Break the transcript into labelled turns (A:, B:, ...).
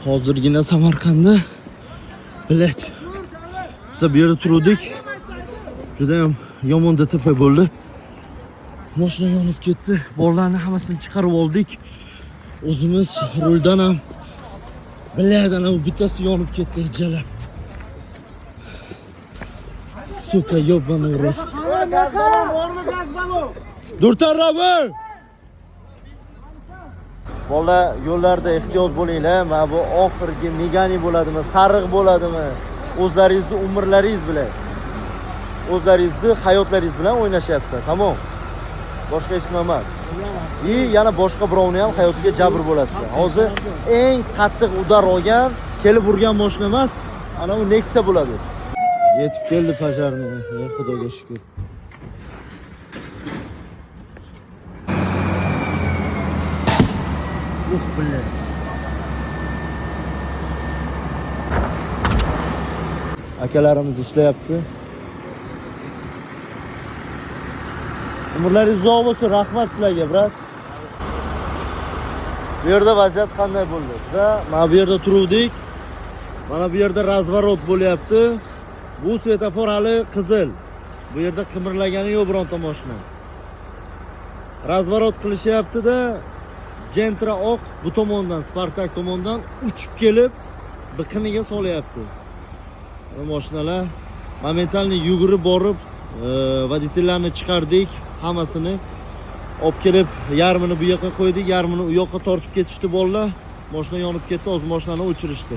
A: Hozirgina Samarqandda bilet. Biz bu yerda turdik. Juda ham yomon DTP bo'ldi. Mashina yonib ketdi. Bolalarni hammasini chiqarib oldik. O'zimiz ruldan ham biladan ham bittasi yonib ketdi jalab. Suka yobani urib. Durtarrabi! Bola yo'llarda ehtiyot bo'linglar. Mana bu oxirgi Megane bo'ladimi, sariq bo'ladimi? O'zlaringizni umrlaringiz bilan, o'zlaringizni hayotlaringiz bilan o'ynashyapsizlar. Tamom. Boshqa hech nima emas. Yana boshqa birovni ham hayotiga jabr bo'lasizlar. Hozir eng qattiq udar olgan, kelib urgan mashina emas, ana u Nexia bo'ladi. Yetib keldi pajarni. Xudoga shukr. Billah. Akalarimiz ishlayapti. Umrlaringiz uzoq bo'lsin, rahmat sizlarga, brat. Bu yerda vaziyat qanday bo'ldi? Mana bu yerda turuvdik. Mana bu yerda razvorot bo'lyapti. Bu svetofor hali qizil. Bu yerda qimirlagani yo'q bironta mashina. Razvorot qilishyapti-da, Gentra oq bu tomondan, Spartak tomondan uchib kelib biqiniga solyapti. Mashinalar momentalni yugurib borib, voditellarni chiqardik, hammasini olib kelib, yarmini bu yoqqa qo'ydik, yarmini u yoqqa tortib ketishdi bolalar. Mashina yonib ketdi, o'z mashinani o'chirishdi.